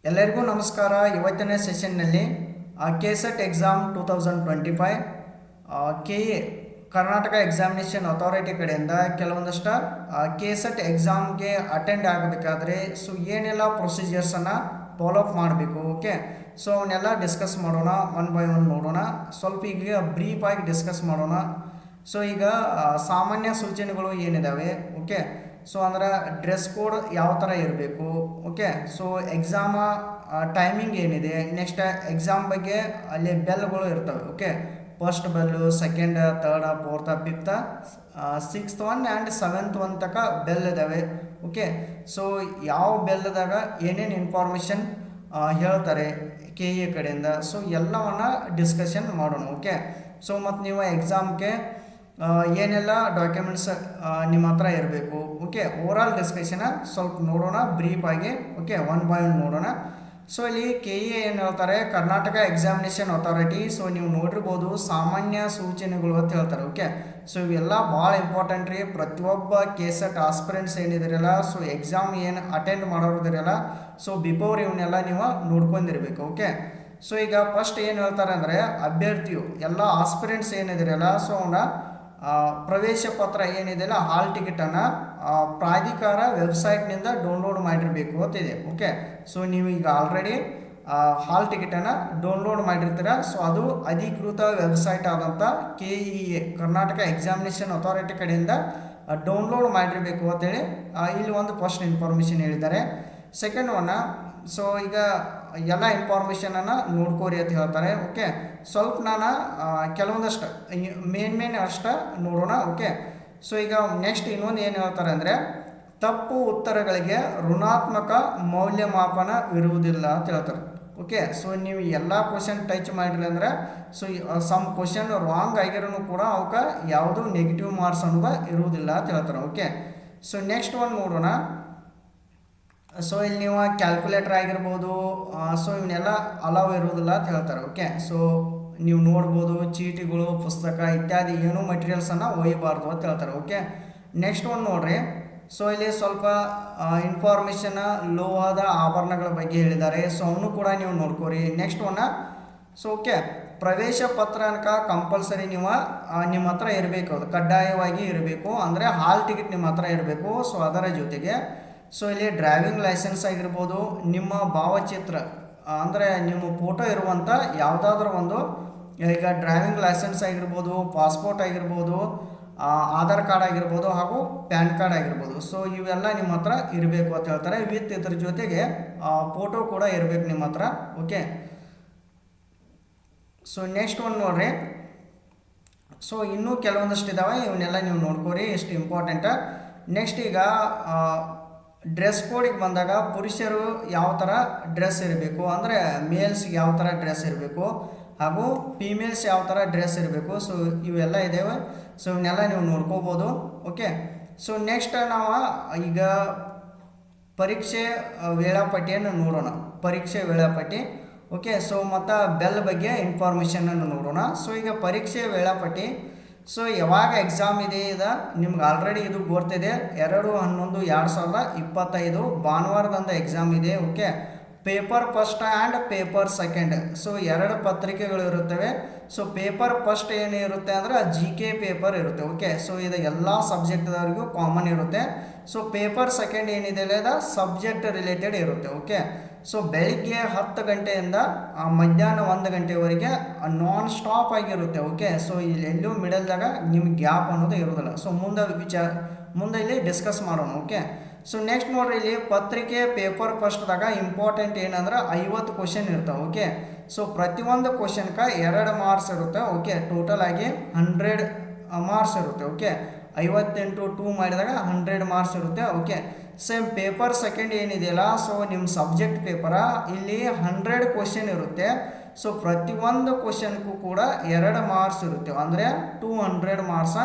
ಎಲ್ಲರಿಗೂ ನಮಸ್ಕಾರ. ಇವತ್ತಿನ ಸೆಷನ್ನಲ್ಲಿ KSET exam 2025 KA Karnataka examination authority ಕಡೆಯಿಂದ ಕೆಲವೊಂದಷ್ಟು ಕೆಸೆಟ್ ಎಕ್ಸಾಮ್ಗೆ ಅಟೆಂಡ್ ಆಗಬೇಕಾದ್ರೆ ಏನೆಲ್ಲ ಪ್ರೊಸೀಜರ್ಸನ್ನು ಫಾಲೋಅಪ್ ಮಾಡಬೇಕು. ಓಕೆ, ಸೊ ಅವನ್ನೆಲ್ಲ ಡಿಸ್ಕಸ್ ಮಾಡೋಣ, ಒನ್ ಬೈ ಒನ್ ನೋಡೋಣ. ಸ್ವಲ್ಪ ಈಗ ಬ್ರೀಫಾಗಿ ಡಿಸ್ಕಸ್ ಮಾಡೋಣ. ಸೊ ಈಗ ಸಾಮಾನ್ಯ ಸೂಚನೆಗಳು ಏನಿದ್ದಾವೆ. ಓಕೆ, ಸೊ ಅಂದ್ರೆ ಡ್ರೆಸ್ ಕೋಡ್ ಯಾವ ಥರ ಇರಬೇಕು. ಓಕೆ, ಸೊ ಎಕ್ಸಾಮ ಟೈಮಿಂಗ್ ಏನಿದೆ, ನೆಕ್ಸ್ಟ್ ಎಕ್ಸಾಮ್ ಬಗ್ಗೆ ಅಲ್ಲಿ ಬೆಲ್ಗಳು ಇರ್ತವೆ. Okay, first bell, second, third, fourth, fifth, sixth one and seventh one ತನಕ ಬೆಲ್ ಇದ್ದಾವೆ. ಓಕೆ, ಸೊ ಯಾವ ಬೆಲ್ದಾಗ ಏನೇನು ಇನ್ಫಾರ್ಮೇಷನ್ ಹೇಳ್ತಾರೆ KA ಕಡೆಯಿಂದ, ಸೊ ಎಲ್ಲವನ್ನು ಡಿಸ್ಕಷನ್ ಮಾಡೋಣ. ಓಕೆ, ಸೊ ಮತ್ತು ನೀವು ಎಕ್ಸಾಮ್ಗೆ ಏನೆಲ್ಲ ಡಾಕ್ಯುಮೆಂಟ್ಸ್ ನಿಮ್ಮ ಹತ್ರ ಇರಬೇಕು. ಓಕೆ, ಓವರಾಲ್ ಡಿಸ್ಕಷನ್ ಸ್ವಲ್ಪ ನೋಡೋಣ ಬ್ರೀಫಾಗಿ. ಓಕೆ, ಒನ್ ಬೈ ಒನ್ ನೋಡೋಣ. ಸೊ ಇಲ್ಲಿ KA ಏನು ಹೇಳ್ತಾರೆ, ಕರ್ನಾಟಕ ಎಕ್ಸಾಮಿನೇಷನ್ ಅಥಾರಿಟಿ. ಸೊ ನೀವು ನೋಡಿರ್ಬೋದು ಸಾಮಾನ್ಯ ಸೂಚನೆಗಳು ಅಂತ ಹೇಳ್ತಾರೆ. ಓಕೆ, ಸೊ ಇವೆಲ್ಲ ಭಾಳ ಇಂಪಾರ್ಟೆಂಟ್ ರೀ. ಪ್ರತಿಯೊಬ್ಬ ಕೆಸೆಟ್ ಆಸ್ಪಿರೆಂಟ್ಸ್ ಏನಿದಿರಲ್ಲ, ಸೊ ಎಕ್ಸಾಮ್ ಏನು ಅಟೆಂಡ್ ಮಾಡೋದಿರಲ್ಲ, ಸೊ ಬಿಫೋರ್ ಇವನ್ನೆಲ್ಲ ನೀವು ನೋಡ್ಕೊಂಡಿರ್ಬೇಕು. ಓಕೆ, ಸೊ ಈಗ ಫಸ್ಟ್ ಏನು ಹೇಳ್ತಾರೆ ಅಂದರೆ, ಅಭ್ಯರ್ಥಿಯು ಎಲ್ಲ ಆಸ್ಪಿರೆಂಟ್ಸ್ ಏನಿದಿರಲ್ಲ, ಸೊ ಅವನ ಪ್ರವೇಶ ಪತ್ರ ಏನಿದೆಯಲ್ಲ, ಹಾಲ್ ಟಿಕೆಟನ್ನು ಪ್ರಾಧಿಕಾರ ವೆಬ್ಸೈಟ್ನಿಂದ ಡೌನ್ಲೋಡ್ ಮಾಡಿರಬೇಕು ಅಂತಿದೆ. ಓಕೆ, ಸೊ ನೀವು ಈಗ ಆಲ್ರೆಡಿ ಹಾಲ್ ಟಿಕೆಟನ್ನು ಡೌನ್ಲೋಡ್ ಮಾಡಿರ್ತೀರ. ಸೊ ಅದು ಅಧಿಕೃತ ವೆಬ್ಸೈಟ್ ಆದಂಥ KEA ಕರ್ನಾಟಕ ಎಕ್ಸಾಮಿನೇಷನ್ ಅಥಾರಿಟಿ ಕಡೆಯಿಂದ ಡೌನ್ಲೋಡ್ ಮಾಡಿರಬೇಕು ಅಂತೇಳಿ ಇಲ್ಲಿ ಒಂದು ಫಸ್ಟ್ ಇನ್ಫಾರ್ಮೇಷನ್ ಹೇಳಿದ್ದಾರೆ. ಸೆಕೆಂಡ್ ಒನ್, ಸೊ ಈಗ ಎಲ್ಲ ಇನ್ಫಾರ್ಮೇಷನನ್ನು ನೋಡ್ಕೋರಿ ಅಂತ ಹೇಳ್ತಾರೆ. ಓಕೆ, ಸ್ವಲ್ಪ ನಾನು ಕೆಲವೊಂದಷ್ಟು ಮೇನ್ ಅಷ್ಟು ನೋಡೋಣ. ಓಕೆ, ಸೊ ಈಗ ನೆಕ್ಸ್ಟ್ ಇನ್ನೊಂದು ಏನು ಹೇಳ್ತಾರೆ ಅಂದರೆ, ತಪ್ಪು ಉತ್ತರಗಳಿಗೆ ಋಣಾತ್ಮಕ ಮೌಲ್ಯಮಾಪನ ಇರುವುದಿಲ್ಲ ಅಂತ ಹೇಳ್ತಾರೆ. ಓಕೆ, ಸೊ ನೀವು ಎಲ್ಲ ಕ್ವಶನ್ ಟಚ್ ಮಾಡಿರಿ ಅಂದರೆ, ಸೊ ಸಮ್ ಕ್ವಶನ್ ರಾಂಗ್ ಆಗಿರೋನು ಕೂಡ ಅವಕ್ಕೆ ಯಾವುದು ನೆಗೆಟಿವ್ ಮಾರ್ಕ್ಸ್ ಅನ್ನೋದು ಇರುವುದಿಲ್ಲ ಅಂತ ಹೇಳ್ತಾರೆ. ಓಕೆ, ಸೊ ನೆಕ್ಸ್ಟ್ ಒಂದು ನೋಡೋಣ. ಸೊ ಇಲ್ಲಿ ನೀವು ಕ್ಯಾಲ್ಕುಲೇಟರ್ ಆಗಿರ್ಬೋದು, ಸೊ ಇವನ್ನೆಲ್ಲ ಅಲೌ ಇರೋದಿಲ್ಲ ಅಂತ ಹೇಳ್ತಾರೆ. ಓಕೆ, ಸೊ ನೀವು ನೋಡ್ಬೋದು ಚೀಟಿಗಳು, ಪುಸ್ತಕ ಇತ್ಯಾದಿ ಏನೂ ಮಟೀರಿಯಲ್ಸನ್ನು ಒಯ್ಯಬಾರ್ದು ಅಂತ ಹೇಳ್ತಾರೆ. ಓಕೆ, ನೆಕ್ಸ್ಟ್ ಒಂದು ನೋಡ್ರಿ. ಸೊ ಇಲ್ಲಿ ಸ್ವಲ್ಪ ಇನ್ಫಾರ್ಮೇಷನ್ ಲೋಹದ ಆಭರಣಗಳ ಬಗ್ಗೆ ಹೇಳಿದ್ದಾರೆ. ಸೊ ಅವನು ಕೂಡ ನೀವು ನೋಡ್ಕೋರಿ. ನೆಕ್ಸ್ಟ್ ಒನ್ನ, ಸೊ ಓಕೆ, ಪ್ರವೇಶ ಪತ್ರಾಂಕ ಕಂಪಲ್ಸರಿ ನೀವು ನಿಮ್ಮ ಹತ್ರ ಇರಬೇಕು, ಅದು ಕಡ್ಡಾಯವಾಗಿ ಇರಬೇಕು. ಅಂದರೆ ಹಾಲ್ ಟಿಕೆಟ್ ನಿಮ್ಮ ಹತ್ರ ಇರಬೇಕು. ಸೊ ಅದರ ಜೊತೆಗೆ ಸೊ ಇಲ್ಲಿ ಡ್ರೈವಿಂಗ್ ಲೈಸೆನ್ಸ್ ಆಗಿರ್ಬೋದು, ನಿಮ್ಮ ಭಾವಚಿತ್ರ ಅಂದರೆ ನಿಮ್ಮ ಫೋಟೋ ಇರುವಂಥ ಯಾವುದಾದ್ರೂ ಒಂದು, ಈಗ ಡ್ರೈವಿಂಗ್ ಲೈಸೆನ್ಸ್ ಆಗಿರ್ಬೋದು, ಪಾಸ್ಪೋರ್ಟ್ ಆಗಿರ್ಬೋದು, ಆಧಾರ್ ಕಾರ್ಡ್ ಆಗಿರ್ಬೋದು, ಹಾಗೂ ಪ್ಯಾನ್ ಕಾರ್ಡ್ ಆಗಿರ್ಬೋದು. ಸೊ ಇವೆಲ್ಲ ನಿಮ್ಮ ಹತ್ರ ಇರಬೇಕು ಅಂತ ಹೇಳ್ತಾರೆ. ವಿತ್ ಇದ್ರ ಜೊತೆಗೆ ಫೋಟೋ ಕೂಡ ಇರಬೇಕು ನಿಮ್ಮ ಹತ್ರ. ಓಕೆ, ಸೊ ನೆಕ್ಸ್ಟ್ ಒಂದು ನೋಡ್ರಿ. ಸೊ ಇನ್ನೂ ಕೆಲವೊಂದಷ್ಟು ಇದ್ದಾವೆ, ಇವನ್ನೆಲ್ಲ ನೀವು ನೋಡ್ಕೋರಿ, ಎಷ್ಟು ಇಂಪಾರ್ಟೆಂಟ್. ನೆಕ್ಸ್ಟ್ ಈಗ ಡ್ರೆಸ್ ಕೋಡಿಗೆ ಬಂದಾಗ ಪುರುಷರು ಯಾವ ಥರ ಡ್ರೆಸ್ ಇರಬೇಕು, ಅಂದರೆ ಮೇಲ್ಸ್ಗೆ ಯಾವ ಥರ ಡ್ರೆಸ್ ಇರಬೇಕು, ಹಾಗೂ ಫೀಮೇಲ್ಸ್ ಯಾವ ಥರ ಡ್ರೆಸ್ ಇರಬೇಕು. ಸೊ ಇವೆಲ್ಲ ಇದ್ದಾವೆ. ಸೊ ಇವನ್ನೆಲ್ಲ ನೀವು ನೋಡ್ಕೋಬೋದು. ಓಕೆ, ಸೊ ನೆಕ್ಸ್ಟ್ ನಾವು ಈಗ ಪರೀಕ್ಷೆ ವೇಳಾಪಟ್ಟಿಯನ್ನು ನೋಡೋಣ. ಪರೀಕ್ಷೆ ವೇಳಾಪಟ್ಟಿ. ಓಕೆ, ಸೊ ಮತ್ತು ಬೆಲ್ ಬಗ್ಗೆ ಇನ್ಫಾರ್ಮೇಷನನ್ನು ನೋಡೋಣ. ಸೊ ಈಗ ಪರೀಕ್ಷೆ ವೇಳಾಪಟ್ಟಿ. ಸೊ ಯಾವಾಗ ಎಕ್ಸಾಮ್ ಇದೆ ಇದು ನಿಮ್ಗೆ ಆಲ್ರೆಡಿ ಇದು ಗೊತ್ತಿದೆ. 2/11/2025 ಭಾನುವಾರದಂದು ಎಕ್ಸಾಮ್ ಇದೆ. Okay, paper first and paper second. So ಎರಡು ಪತ್ರಿಕೆಗಳು ಇರುತ್ತವೆ. ಸೊ ಪೇಪರ್ ಫಸ್ಟ್ ಏನು ಇರುತ್ತೆ ಅಂದರೆ GK ಪೇಪರ್ ಇರುತ್ತೆ. ಓಕೆ, ಸೊ ಇದು ಎಲ್ಲ ಸಬ್ಜೆಕ್ಟ್ದವರಿಗೂ ಕಾಮನ್ ಇರುತ್ತೆ. ಸೊ ಪೇಪರ್ ಸೆಕೆಂಡ್ ಏನಿದೆ ಅದು ಸಬ್ಜೆಕ್ಟ್ ರಿಲೇಟೆಡ್ ಇರುತ್ತೆ. ಓಕೆ, ಸೊ ಬೆಳಿಗ್ಗೆ 10 ಗಂಟೆಯಿಂದ ಮಧ್ಯಾಹ್ನ 1 ಗಂಟೆವರೆಗೆ ನಾನ್ ಸ್ಟಾಪ್ ಆಗಿರುತ್ತೆ. ಓಕೆ, ಸೊ ಇಲ್ಲಿ ಎಲ್ಲೂ ಮಿಡಲ್ದಾಗ ನಿಮ್ಗೆ ಗ್ಯಾಪ್ ಅನ್ನೋದು ಇರೋದಿಲ್ಲ. ಸೊ ಮುಂದೆ ಇಲ್ಲಿ ಡಿಸ್ಕಸ್ ಮಾಡೋಣ. ಓಕೆ, ಸೊ ನೆಕ್ಸ್ಟ್ ನೋಡ್ರಿ, ಇಲ್ಲಿ ಪತ್ರಿಕೆ ಪೇಪರ್ ಫಸ್ಟ್ದಾಗ ಇಂಪಾರ್ಟೆಂಟ್ ಏನಂದ್ರೆ 50 ಕ್ವಶನ್ ಇರ್ತಾವೆ. ಓಕೆ, ಸೊ ಪ್ರತಿಯೊಂದು ಕ್ವಶನ್ಗೆ 2 ಮಾರ್ಕ್ಸ್ ಇರುತ್ತೆ. ಓಕೆ, ಟೋಟಲ್ ಆಗಿ 100 ಮಾರ್ಕ್ಸ್ ಇರುತ್ತೆ. ಓಕೆ, 58 2 ಮಾಡಿದಾಗ 100 ಮಾರ್ಕ್ಸ್ ಇರುತ್ತೆ. ಓಕೆ, ಸೇಮ್ ಪೇಪರ್ ಸೆಕೆಂಡ್ ಏನಿದೆಯಲ್ಲ, ಸೊ ನಿಮ್ಮ ಸಬ್ಜೆಕ್ಟ್ ಪೇಪರ ಇಲ್ಲಿ 100 ಕ್ವಶನ್ ಇರುತ್ತೆ. ಸೊ ಪ್ರತಿಯೊಂದು ಕ್ವಶನ್ಗೂ ಕೂಡ 2 ಮಾರ್ಕ್ಸ್ ಇರುತ್ತೆ, ಅಂದರೆ 200 ಮಾರ್ಕ್ಸ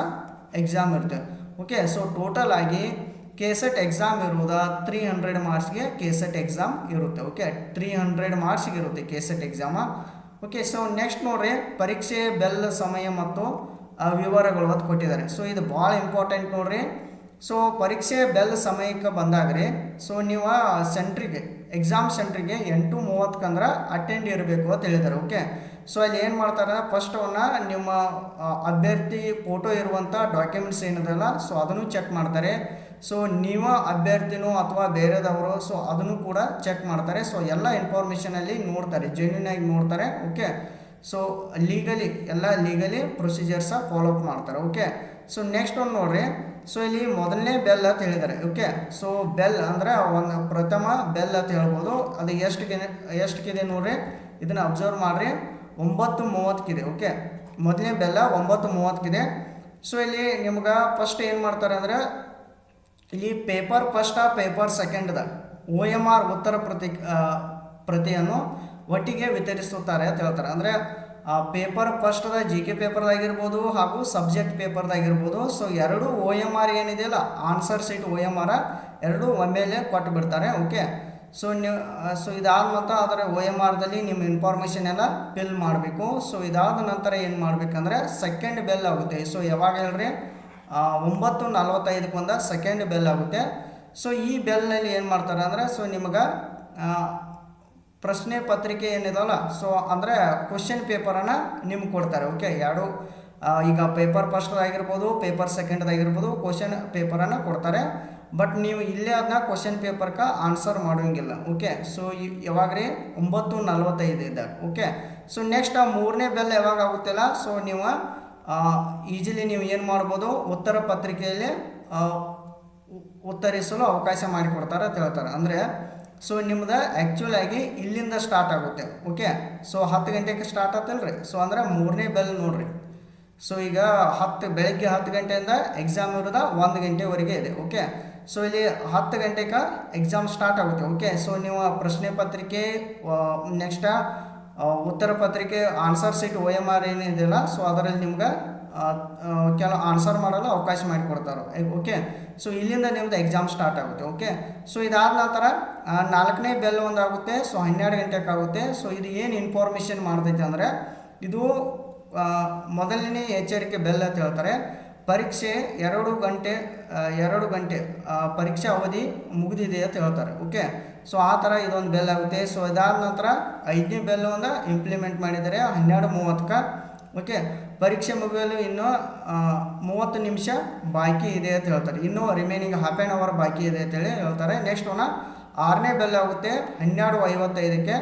ಎಕ್ಸಾಮ್ ಇರುತ್ತೆ. ಓಕೆ, ಸೊ ಟೋಟಲ್ ಆಗಿ ಕೆಸೆಟ್ ಎಕ್ಸಾಮ್ ಇರುವುದಾ 300 ಮಾರ್ಕ್ಸ್ಗೆ ಕೆಸೆಟ್ ಎಕ್ಸಾಮ್ ಇರುತ್ತೆ. ಓಕೆ, 300 ಮಾರ್ಕ್ಸ್ಗೆ ಇರುತ್ತೆ KSET exam. Okay, so next ನೋಡ್ರಿ, ಪರೀಕ್ಷೆ ಬೆಲ್ ಸಮಯ ಮತ್ತು ವಿವರಗಳು ಅಂತ ಕೊಟ್ಟಿದ್ದಾರೆ. ಸೊ ಇದು ಭಾಳ ಇಂಪಾರ್ಟೆಂಟ್ ನೋಡ್ರಿ. ಸೊ ಪರೀಕ್ಷೆ ಬೆಲ್ ಸಮಯಕ್ಕೆ ಬಂದಾಗ್ರಿ, ಸೊ ನೀವು ಸೆಂಟ್ರಿಗೆ ಎಕ್ಸಾಮ್ ಸೆಂಟ್ರಿಗೆ 8:30 ಅಟೆಂಡ್ ಇರಬೇಕು ಅಂತ ಹೇಳಿದ್ದಾರೆ. ಓಕೆ, ಸೊ ಅಲ್ಲಿ ಏನು ಮಾಡ್ತಾರೆ, ಫಸ್ಟ್ ನಿಮ್ಮ ಅಭ್ಯರ್ಥಿ ಫೋಟೋ ಇರುವಂಥ ಡಾಕ್ಯುಮೆಂಟ್ಸ್ ಏನಿದೆಯಲ್ಲ ಸೊ ಅದನ್ನು ಚೆಕ್ ಮಾಡ್ತಾರೆ. ಸೊ ನೀವು ಅಭ್ಯರ್ಥಿನೋ ಅಥವಾ ಬೇರೆದವರು ಸೊ ಅದನ್ನು ಕೂಡ ಚೆಕ್ ಮಾಡ್ತಾರೆ. ಸೊ ಎಲ್ಲ ಇನ್ಫಾರ್ಮೇಷನಲ್ಲಿ ನೋಡ್ತಾರೆ, ಜೆನ್ಯೂನ್ ಆಗಿ ನೋಡ್ತಾರೆ. Okay, so legally procedures follow up ಮಾಡ್ತಾರೆ. ಓಕೆ, ಸೊ ನೆಕ್ಸ್ಟ್ ಒಂದು ನೋಡ್ರಿ, ಸೊ ಇಲ್ಲಿ ಮೊದಲನೇ ಬೆಲ್ ಅಂತ ಹೇಳಿದ್ದಾರೆ. ಓಕೆ, ಸೊ ಬೆಲ್ ಅಂದರೆ ಒಂದು ಪ್ರಥಮ ಬೆಲ್ ಅಂತ ಹೇಳ್ಬೋದು. ಅದು ಎಷ್ಟಕ್ಕಿದೆ ನೋಡ್ರಿ, ಇದನ್ನು ಅಬ್ಸರ್ವ್ ಮಾಡಿರಿ, 9:30 ಓಕೆ, ಮೊದಲನೇ ಬೆಲ್ಲ 9:30 ಸೊ ಇಲ್ಲಿ ನಿಮ್ಗೆ ಫಸ್ಟ್ ಏನು ಮಾಡ್ತಾರೆ ಅಂದರೆ ಇಲ್ಲಿ ಪೇಪರ್ ಫಸ್ಟ ಪೇಪರ್ ಸೆಕೆಂಡ್ದ OMR ಉತ್ತರ ಪ್ರತಿಯನ್ನು ಒಟ್ಟಿಗೆ ವಿತರಿಸುತ್ತಾರೆ ಅಂತ ಹೇಳ್ತಾರೆ. ಅಂದರೆ ಪೇಪರ್ ಫಸ್ಟ್ದ GK ಪೇಪರ್ದಾಗಿರ್ಬೋದು ಹಾಗೂ ಸಬ್ಜೆಕ್ಟ್ ಪೇಪರ್ದಾಗಿರ್ಬೋದು. ಸೊ ಎರಡು OMR ಏನಿದೆಯಲ್ಲ ಆನ್ಸರ್ ಶೀಟ್ OMR ಎರಡು ಒಮ್ಮೆಲೆ ಕೊಟ್ಟು ಬಿಡ್ತಾರೆ. ಓಕೆ, ಸೊ ಇದಾದ ನಂತರ ಅದರ OMRದಲ್ಲಿ ನಿಮ್ಮ ಇನ್ಫಾರ್ಮೇಷನ್ ಎಲ್ಲ ಫಿಲ್ ಮಾಡಬೇಕು. ಸೊ ಇದಾದ ನಂತರ ಏನು ಮಾಡಬೇಕಂದ್ರೆ ಸೆಕೆಂಡ್ ಬೆಲ್ ಆಗುತ್ತೆ. ಸೊ ಯಾವಾಗ ಹೇಳ್ರಿ, 9:45 ಸೆಕೆಂಡ್ ಬೆಲ್ ಆಗುತ್ತೆ. ಸೊ ಈ ಬೆಲ್ನಲ್ಲಿ ಏನು ಮಾಡ್ತಾರೆ ಅಂದರೆ ಸೊ ನಿಮ್ಗೆ ಪ್ರಶ್ನೆ ಪತ್ರಿಕೆ ಏನಿದಾವಲ್ಲ ಸೊ ಅಂದರೆ ಕ್ವಶನ್ ಪೇಪರನ್ನು ನಿಮ್ಗೆ ಕೊಡ್ತಾರೆ. ಓಕೆ, ಎರಡು ಈಗ ಪೇಪರ್ ಫಸ್ಟ್ದಾಗಿರ್ಬೋದು ಪೇಪರ್ ಸೆಕೆಂಡ್ದಾಗಿರ್ಬೋದು ಕ್ವಶನ್ ಪೇಪರನ್ನು ಕೊಡ್ತಾರೆ. ಬಟ್ ನೀವು ಇಲ್ಲೇ ಅದನ್ನ ಕ್ವಶನ್ ಪೇಪರ್ಗೆ ಆನ್ಸರ್ ಮಾಡೋಂಗಿಲ್ಲ. ಓಕೆ, ಸೊ ಯಾವಾಗ ರೀ 9:45 ಇದ್ದಾಗ. ಓಕೆ, ಸೊ ನೆಕ್ಸ್ಟ್ ಮೂರನೇ ಬೆಲ್ ಯಾವಾಗ ಆಗುತ್ತಿಲ್ಲ, ಸೊ ನೀವು ಈಜಿಲಿ ನೀವು ಏನು ಮಾಡ್ಬೋದು, ಉತ್ತರ ಪತ್ರಿಕೆಯಲ್ಲಿ ಉತ್ತರಿಸಲು ಅವಕಾಶ ಮಾಡಿಕೊಡ್ತಾರೆ ಅಂತ ಹೇಳ್ತಾರೆ. ಅಂದರೆ ಸೊ ನಿಮ್ದು ಆ್ಯಕ್ಚುಲಾಗಿ ಇಲ್ಲಿಂದ ಸ್ಟಾರ್ಟ್ ಆಗುತ್ತೆ. ಓಕೆ, ಸೊ 10 ಗಂಟೆಗೆ ಸ್ಟಾರ್ಟ್ ಆತಲ್ರಿ. ಸೊ ಅಂದರೆ ಮೂರನೇ ಬೆಲ್ ನೋಡ್ರಿ. ಸೊ ಈಗ ಬೆಳಗ್ಗೆ 10 ಗಂಟೆಯಿಂದ ಎಕ್ಸಾಮ್ ಇರೋದ 1 ಗಂಟೆವರೆಗೆ ಇದೆ. ಓಕೆ, ಸೊ ಇಲ್ಲಿ 10 ಗಂಟೆಗೆ ಎಕ್ಸಾಮ್ ಸ್ಟಾರ್ಟ್ ಆಗುತ್ತೆ. ಓಕೆ, ಸೊ ನೀವು ಪ್ರಶ್ನೆ ಪತ್ರಿಕೆ ನೆಕ್ಸ್ಟ್ ಉತ್ತರ ಪತ್ರಿಕೆ ಆನ್ಸರ್ ಶೀಟ್ OMR ಏನಿದೆಯಲ್ಲ ಸೊ ಅದರಲ್ಲಿ ನಿಮ್ಗೆ ಕೆಲವು ಆನ್ಸರ್ ಮಾಡಲು ಅವಕಾಶ ಮಾಡಿಕೊಡ್ತಾರೆ. ಓಕೆ, ಸೊ ಇಲ್ಲಿಂದ ನಿಮ್ದು ಎಕ್ಸಾಮ್ ಸ್ಟಾರ್ಟ್ ಆಗುತ್ತೆ. ಓಕೆ, ಸೊ ಇದಾದ ನಂತರ 4ನೇ ಬೆಲ್ ಆಗುತ್ತೆ. ಸೊ 12 ಗಂಟೆಗೆ ಆಗುತ್ತೆ. ಸೊ ಇದು ಏನು ಇನ್ಫಾರ್ಮೇಷನ್ ಮಾಡ್ತೈತೆ ಅಂದರೆ ಇದು ಮೊದಲನೇ ಎಚ್ಚರಿಕೆ ಬೆಲ್ ಅಂತ ಹೇಳ್ತಾರೆ. ಪರೀಕ್ಷೆ 2 ಗಂಟೆ ಪರೀಕ್ಷಾ ಅವಧಿ ಮುಗಿದಿದೆ ಅಂತ ಹೇಳ್ತಾರೆ. ಓಕೆ, ಸೊ ಆ ಥರ ಇದೊಂದು ಬೆಲ್ ಆಗುತ್ತೆ. ಸೊ ಇದಾದ ನಂತರ 5ನೇ ಬೆಲ್ ಇಂಪ್ಲಿಮೆಂಟ್ ಮಾಡಿದ್ದಾರೆ 12:30. ಓಕೆ, ಪರೀಕ್ಷೆ ಮುಗಿಯಲು ಇನ್ನೂ 30 ನಿಮಿಷ ಬಾಕಿ ಇದೆ ಅಂತ ಹೇಳ್ತಾರೆ. ಇನ್ನೂ ರಿಮೈನಿಂಗ್ ಹಾಫ್ ಆ್ಯನ್ ಅವರ್ ಬಾಕಿ ಇದೆ ಅಂತೇಳಿ ಹೇಳ್ತಾರೆ. ನೆಕ್ಸ್ಟ್ 6ನೇ ಬೆಲ್ ಆಗುತ್ತೆ 12:55.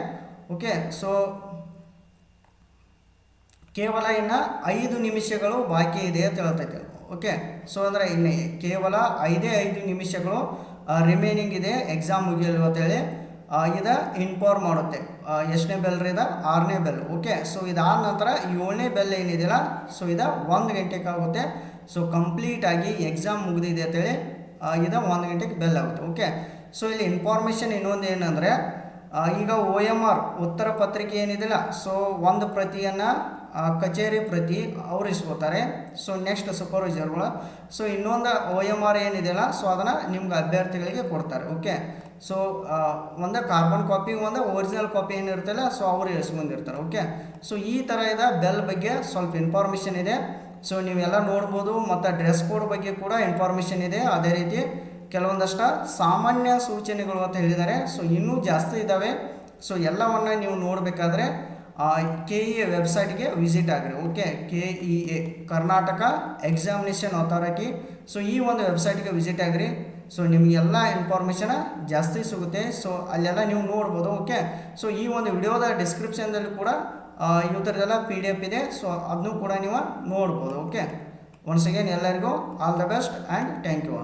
ಓಕೆ, ಸೊ ಕೇವಲ ಇನ್ನು 5 ನಿಮಿಷಗಳು ಬಾಕಿ ಇದೆ ಅಂತ ಹೇಳ್ತೈತೆ. ಓಕೆ, ಸೊ ಅಂದರೆ ಇನ್ನು ಕೇವಲ 5 ನಿಮಿಷಗಳು ರಿಮೈನಿಂಗ್ ಇದೆ ಎಕ್ಸಾಮ್ ಮುಗಿಯಲು ಅಂತೇಳಿ ಇದು ಇನ್ಫಾರ್ಮ್ ಮಾಡುತ್ತೆ. ಎಷ್ಟನೇ ಬೆಲ್ ರೀ, 6ನೇ ಬೆಲ್. ಓಕೆ, ಸೊ ಇದಾದ ನಂತರ 7ನೇ ಬೆಲ್ ಏನಿದೆಯಲ್ಲ ಸೊ ಇದು 1 ಗಂಟೆಗೆ ಆಗುತ್ತೆ. ಸೊ ಕಂಪ್ಲೀಟಾಗಿ ಎಕ್ಸಾಮ್ ಮುಗಿದಿದೆ ಅಂತೇಳಿ ಇದು 1 ಗಂಟೆಗೆ ಬೆಲ್ ಆಗುತ್ತೆ. ಓಕೆ, ಸೊ ಇಲ್ಲಿ ಇನ್ಫಾರ್ಮೇಷನ್ ಇನ್ನೊಂದು ಏನಂದರೆ ಈಗ OMR ಉತ್ತರ ಪತ್ರಿಕೆ ಏನಿದೆಯಲ್ಲ ಸೊ ಒಂದು ಪ್ರತಿಯನ್ನು ಕಚೇರಿ ಪ್ರತಿ ಅವ್ರು ಇಸ್ಕೋತಾರೆ. ಸೊ ನೆಕ್ಸ್ಟ್ ಸೂಪರ್ವೈಸರ್ಗಳು. ಸೊ ಇನ್ನೊಂದು OMR ಏನಿದೆಯಲ್ಲ ಸೊ ಅದನ್ನು ನಿಮ್ಗೆ ಅಭ್ಯರ್ಥಿಗಳಿಗೆ ಕೊಡ್ತಾರೆ. ಓಕೆ, ಸೊ ಒಂದು ಕಾರ್ಬನ್ ಕಾಪಿ ಒಂದು ಒರಿಜಿನಲ್ ಕಾಪಿ ಏನಿರ್ತಲ್ಲ ಸೊ ಅವರು ಇಸ್ಕೊಂಡಿರ್ತಾರೆ. ಓಕೆ, ಸೊ ಈ ಥರ ಇದೆ ಬೆಲ್ ಬಗ್ಗೆ ಸ್ವಲ್ಪ ಇನ್ಫಾರ್ಮೇಷನ್ ಇದೆ. ಸೊ ನೀವೆಲ್ಲ ನೋಡ್ಬೋದು. ಮತ್ತು ಡ್ರೆಸ್ ಕೋಡ್ ಬಗ್ಗೆ ಕೂಡ ಇನ್ಫಾರ್ಮೇಷನ್ ಇದೆ. ಅದೇ ರೀತಿ ಕೆಲವೊಂದಷ್ಟು ಸಾಮಾನ್ಯ ಸೂಚನೆಗಳು ಅಂತ ಹೇಳಿದ್ದಾರೆ. ಸೊ ಇನ್ನೂ ಜಾಸ್ತಿ ಇದ್ದಾವೆ. ಸೊ ಎಲ್ಲವನ್ನು ನೀವು ನೋಡಬೇಕಾದ್ರೆ KEA ವೆಬ್ಸೈಟ್ಗೆ ವಿಸಿಟ್ ಆಗಿರಿ. Okay, KEA Karnataka examination authority. So ಈ ಒಂದು ವೆಬ್ಸೈಟ್ಗೆ ವಿಸಿಟ್ ಆಗಿರಿ. ಸೊ ನಿಮಗೆಲ್ಲ ಇನ್ಫಾರ್ಮೇಷನ್ ಜಾಸ್ತಿ ಸಿಗುತ್ತೆ. ಸೊ ಅಲ್ಲೆಲ್ಲ ನೀವು ನೋಡ್ಬೋದು. ಓಕೆ, ಸೊ ಈ ಒಂದು ವಿಡಿಯೋದ ಡಿಸ್ಕ್ರಿಪ್ಷನ್ದಲ್ಲಿ ಕೂಡ ಈ ಥರದ್ದೆಲ್ಲ PDF ಇದೆ. ಸೊ ಅದನ್ನು ಕೂಡ ನೀವು ನೋಡ್ಬೋದು. ಓಕೆ, ಒನ್ಸ್ ಅಗೇನ್ ಎಲ್ಲರಿಗೂ all the best and thank you.